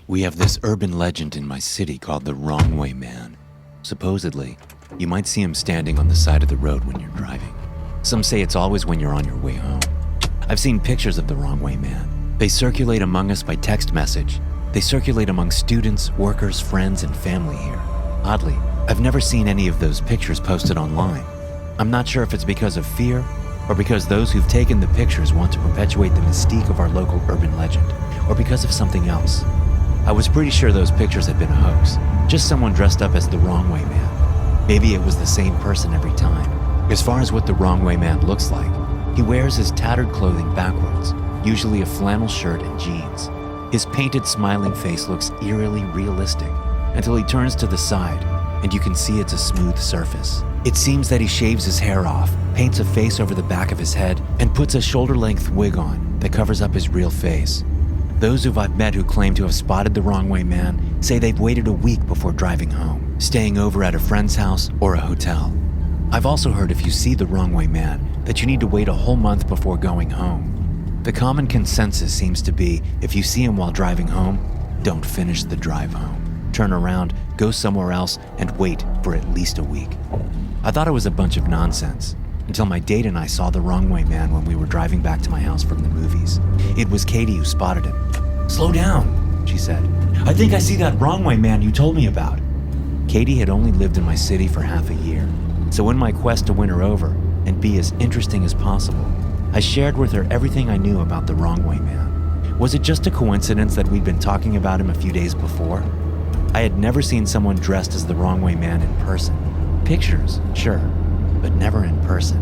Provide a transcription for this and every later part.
We have this urban legend in my city called the Wrong Way Man. Supposedly, you might see him standing on the side of the road when you're driving. Some say it's always when you're on your way home. I've seen pictures of the Wrong Way Man. They circulate among us by text message. They circulate among students, workers, friends, and family here. Oddly, I've never seen any of those pictures posted online. I'm not sure if it's because of fear or because those who've taken the pictures want to perpetuate the mystique of our local urban legend, or because of something else. I was pretty sure those pictures had been a hoax, just someone dressed up as the Wrong Way Man. Maybe it was the same person every time. As far as what the Wrong Way Man looks like, he wears his tattered clothing backwards, usually a flannel shirt and jeans. His painted smiling face looks eerily realistic until he turns to the side and you can see it's a smooth surface. It seems that he shaves his hair off, paints a face over the back of his head, and puts a shoulder-length wig on that covers up his real face. Those who I've met who claim to have spotted the Wrong Way Man say they've waited a week before driving home, staying over at a friend's house or a hotel. I've also heard if you see the Wrong Way Man that you need to wait a whole month before going home. The common consensus seems to be if you see him while driving home, don't finish the drive home. Turn around, go somewhere else, and wait for at least a week. I thought it was a bunch of nonsense until my date and I saw the Wrong Way Man when we were driving back to my house from the movies. It was Katie who spotted him. "Slow down," she said. "I think I see that Wrong Way Man you told me about." Katie had only lived in my city for half a year, so in my quest to win her over and be as interesting as possible, I shared with her everything I knew about the Wrong Way Man. Was it just a coincidence that we'd been talking about him a few days before? I had never seen someone dressed as the Wrong Way Man in person. Pictures, sure, but never in person.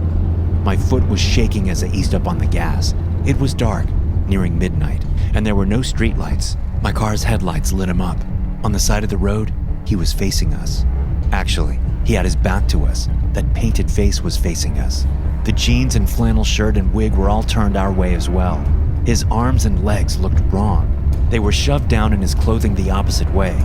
My foot was shaking as I eased up on the gas. It was dark, nearing midnight, and there were no streetlights. My car's headlights lit him up. On the side of the road, he was facing us. Actually, he had his back to us. That painted face was facing us. The jeans and flannel shirt and wig were all turned our way as well. His arms and legs looked wrong. They were shoved down in his clothing the opposite way.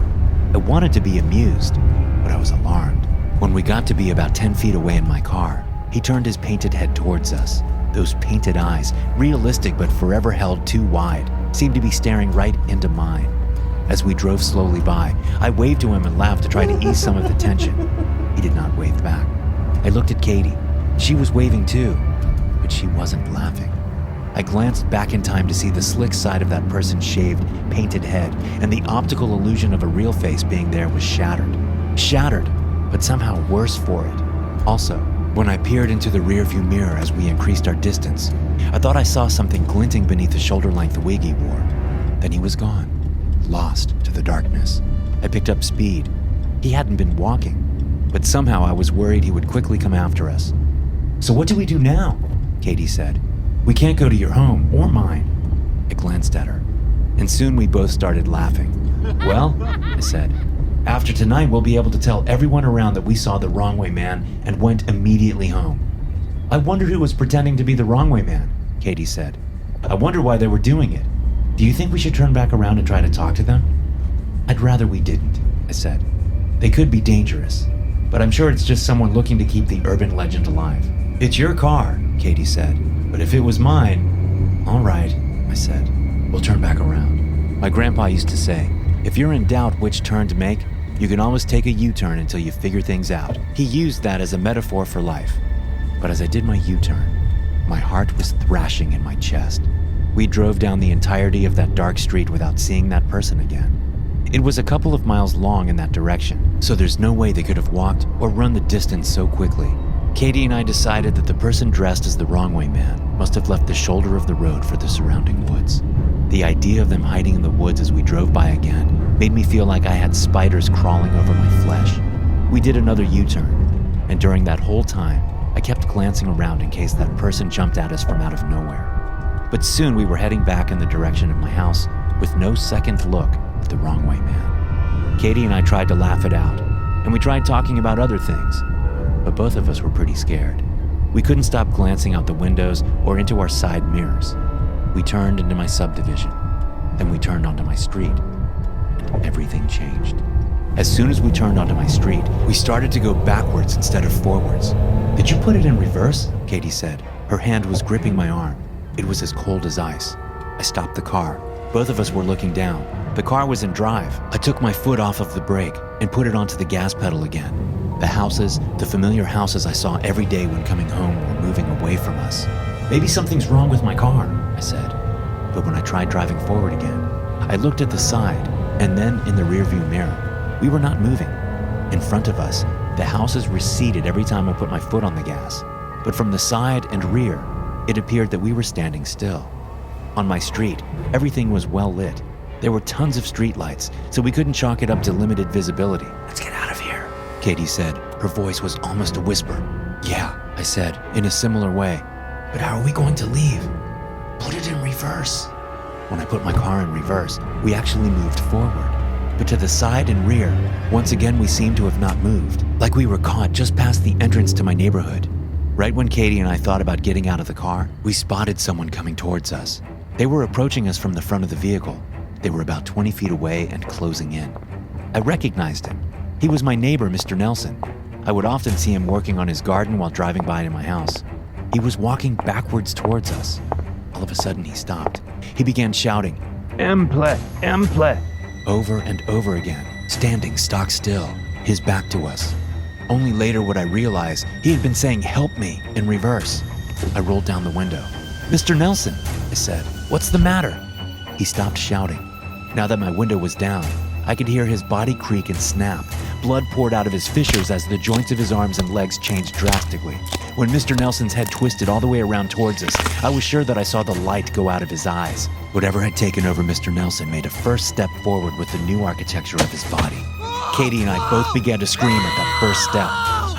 I wanted to be amused, but I was alarmed. When we got to be about 10 feet away in my car, he turned his painted head towards us. Those painted eyes, realistic but forever held too wide, seemed to be staring right into mine. As we drove slowly by, I waved to him and laughed to try to ease some of the tension. He did not wave back. I looked at Katie. She was waving too, but she wasn't laughing. I glanced back in time to see the slick side of that person's shaved, painted head, and the optical illusion of a real face being there was shattered. Shattered, but somehow worse for it. Also, when I peered into the rearview mirror as we increased our distance, I thought I saw something glinting beneath the shoulder-length wig he wore. Then he was gone, lost to the darkness. I picked up speed. He hadn't been walking, but somehow I was worried he would quickly come after us. "So what do we do now?" Katie said. "We can't go to your home or mine." I glanced at her, and soon we both started laughing. "Well," I said, "after tonight we'll be able to tell everyone around that we saw the Wrong Way Man and went immediately home." "I wonder who was pretending to be the Wrong Way Man," Katie said. "I wonder why they were doing it. Do you think we should turn back around and try to talk to them?" "I'd rather we didn't," I said. "They could be dangerous, but I'm sure it's just someone looking to keep the urban legend alive." "It's your car," Katie said, "but if it was mine..." "All right," I said. "We'll turn back around." My grandpa used to say, if you're in doubt which turn to make, you can always take a U-turn until you figure things out. He used that as a metaphor for life. But as I did my U-turn, my heart was thrashing in my chest. We drove down the entirety of that dark street without seeing that person again. It was a couple of miles long in that direction, so there's no way they could have walked or run the distance so quickly. Katie and I decided that the person dressed as the Wrong Way Man must have left the shoulder of the road for the surrounding woods. The idea of them hiding in the woods as we drove by again made me feel like I had spiders crawling over my flesh. We did another U-turn, and during that whole time, I kept glancing around in case that person jumped at us from out of nowhere. But soon we were heading back in the direction of my house with no second look at the Wrong Way Man. Katie and I tried to laugh it out, and we tried talking about other things, but both of us were pretty scared. We couldn't stop glancing out the windows or into our side mirrors. We turned into my subdivision, then we turned onto my street, and everything changed. As soon as we turned onto my street, we started to go backwards instead of forwards. "Did you put it in reverse?" Katie said. Her hand was gripping my arm. It was as cold as ice. I stopped the car, Both of us were looking down. The car was in drive. I took my foot off of the brake and put it onto the gas pedal again. The houses, the familiar houses I saw every day when coming home, were moving away from us. Maybe something's wrong with my car, I said. But when I tried driving forward again, I looked at the side and then in the rearview mirror. We were not moving. In front of us, the houses receded every time I put my foot on the gas. But from the side and rear, it appeared that we were standing still. On my street, everything was well lit. There were tons of street lights, so we couldn't chalk it up to limited visibility. "Let's get out of here," Katie said. Her voice was almost a whisper. "Yeah," I said, in a similar way. "But how are we going to leave?" "Put it in reverse." When I put my car in reverse, we actually moved forward. But to the side and rear, once again we seemed to have not moved, like we were caught just past the entrance to my neighborhood. Right when Katie and I thought about getting out of the car, we spotted someone coming towards us. They were approaching us from the front of the vehicle. They were about 20 feet away and closing in. I recognized him. He was my neighbor, Mr. Nelson. I would often see him working on his garden while driving by to my house. He was walking backwards towards us. All of a sudden, he stopped. He began shouting, "Emple, Emple," over and over again, standing stock still, his back to us. Only later would I realize he had been saying, "Help me," in reverse. I rolled down the window. "Mr. Nelson," I said, "what's the matter?" He stopped shouting. Now that my window was down, I could hear his body creak and snap. Blood poured out of his fissures as the joints of his arms and legs changed drastically. When Mr. Nelson's head twisted all the way around towards us, I was sure that I saw the light go out of his eyes. Whatever had taken over Mr. Nelson made a first step forward with the new architecture of his body. Katie and I both began to scream at that first step.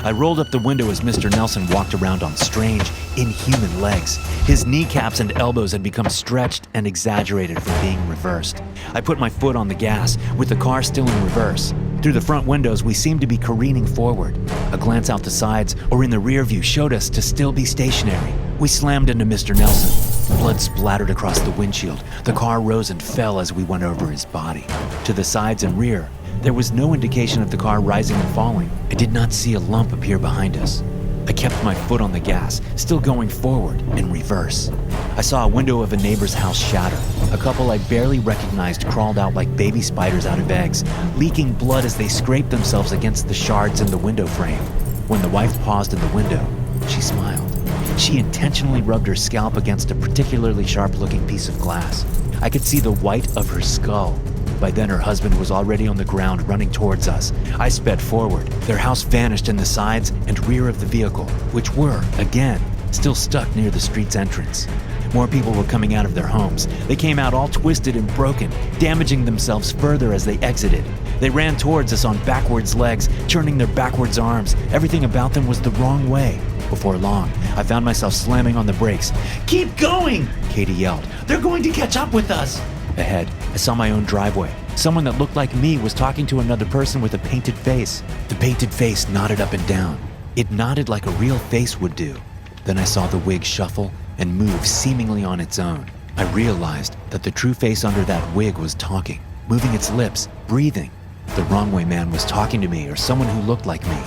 I rolled up the window as Mr. Nelson walked around on strange, inhuman legs. His kneecaps and elbows had become stretched and exaggerated from being reversed. I put my foot on the gas, with the car still in reverse. Through the front windows, we seemed to be careening forward. A glance out the sides or in the rear view showed us to still be stationary. We slammed into Mr. Nelson. Blood splattered across the windshield. The car rose and fell as we went over his body. To the sides and rear, there was no indication of the car rising and falling. I did not see a lump appear behind us. I kept my foot on the gas, still going forward, in reverse. I saw a window of a neighbor's house shatter. A couple I barely recognized crawled out like baby spiders out of eggs, leaking blood as they scraped themselves against the shards in the window frame. When the wife paused in the window, she smiled. She intentionally rubbed her scalp against a particularly sharp-looking piece of glass. I could see the white of her skull. By then, her husband was already on the ground running towards us. I sped forward. Their house vanished in the sides and rear of the vehicle, which were, again, still stuck near the street's entrance. More people were coming out of their homes. They came out all twisted and broken, damaging themselves further as they exited. They ran towards us on backwards legs, turning their backwards arms. Everything about them was the wrong way. Before long, I found myself slamming on the brakes. "Keep going!" Katie yelled. "They're going to catch up with us!" Ahead, I saw my own driveway. Someone that looked like me was talking to another person with a painted face. The painted face nodded up and down. It nodded like a real face would do. Then I saw the wig shuffle and move seemingly on its own. I realized that the true face under that wig was talking, moving its lips, breathing. The wrong way man was talking to me or someone who looked like me.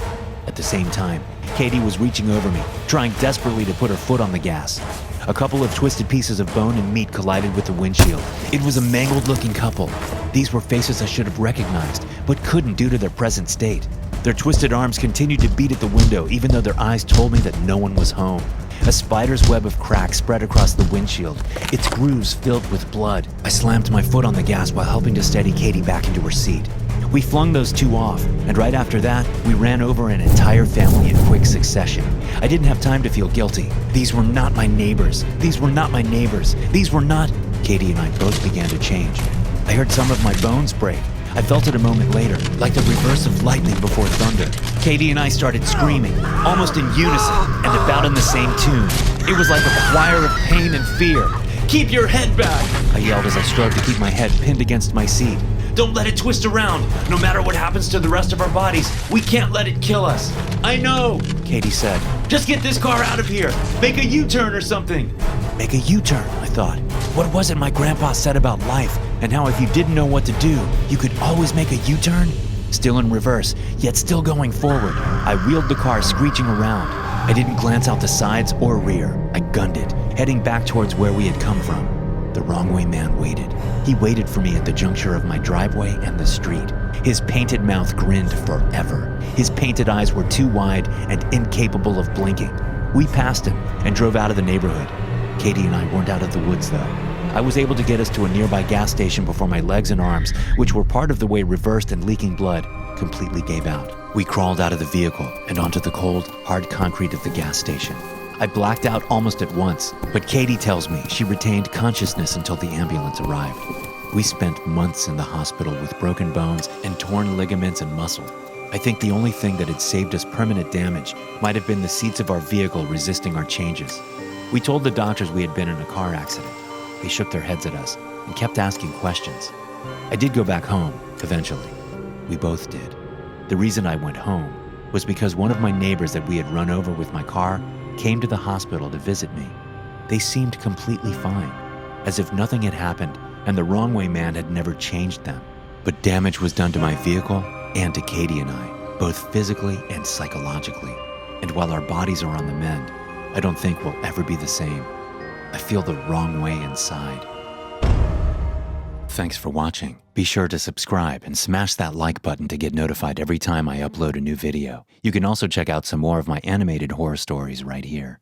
At the same time, Katie was reaching over me, trying desperately to put her foot on the gas. A couple of twisted pieces of bone and meat collided with the windshield. It was a mangled-looking couple. These were faces I should have recognized, but couldn't due to their present state. Their twisted arms continued to beat at the window, even though their eyes told me that no one was home. A spider's web of cracks spread across the windshield, its grooves filled with blood. I slammed my foot on the gas while helping to steady Katie back into her seat. We flung those two off, and right after that, we ran over an entire family in quick succession. I didn't have time to feel guilty. These were not my neighbors. These were not my neighbors. These were not... Katie and I both began to change. I heard some of my bones break. I felt it a moment later, like the reverse of lightning before thunder. Katie and I started screaming, almost in unison, and about in the same tune. It was like a choir of pain and fear. "Keep your head back!" I yelled as I strove to keep my head pinned against my seat. "Don't let it twist around. No matter what happens to the rest of our bodies, we can't let it kill us." "I know," Katie said. "Just get this car out of here. Make a U-turn or something." Make a U-turn, I thought. What was it my grandpa said about life, and how if you didn't know what to do, you could always make a U-turn? Still in reverse, yet still going forward, I wheeled the car screeching around. I didn't glance out the sides or rear. I gunned it, heading back towards where we had come from, the wrong wrong way man waited. He waited for me at the juncture of my driveway and the street. His painted mouth grinned forever. His painted eyes were too wide and incapable of blinking. We passed him and drove out of the neighborhood. Katie and I weren't out of the woods, though. I was able to get us to a nearby gas station before my legs and arms, which were part of the way reversed and leaking blood, completely gave out. We crawled out of the vehicle and onto the cold, hard concrete of the gas station. I blacked out almost at once, but Katie tells me she retained consciousness until the ambulance arrived. We spent months in the hospital with broken bones and torn ligaments and muscle. I think the only thing that had saved us permanent damage might have been the seats of our vehicle resisting our changes. We told the doctors we had been in a car accident. They shook their heads at us and kept asking questions. I did go back home, eventually. We both did. The reason I went home was because one of my neighbors that we had run over with my car came to the hospital to visit me. They seemed completely fine, as if nothing had happened and the wrong way man had never changed them. But damage was done to my vehicle and to Katie and I, both physically and psychologically. And while our bodies are on the mend, I don't think we'll ever be the same. I feel the wrong way inside. Thanks for watching. Be sure to subscribe and smash that like button to get notified every time I upload a new video. You can also check out some more of my animated horror stories right here.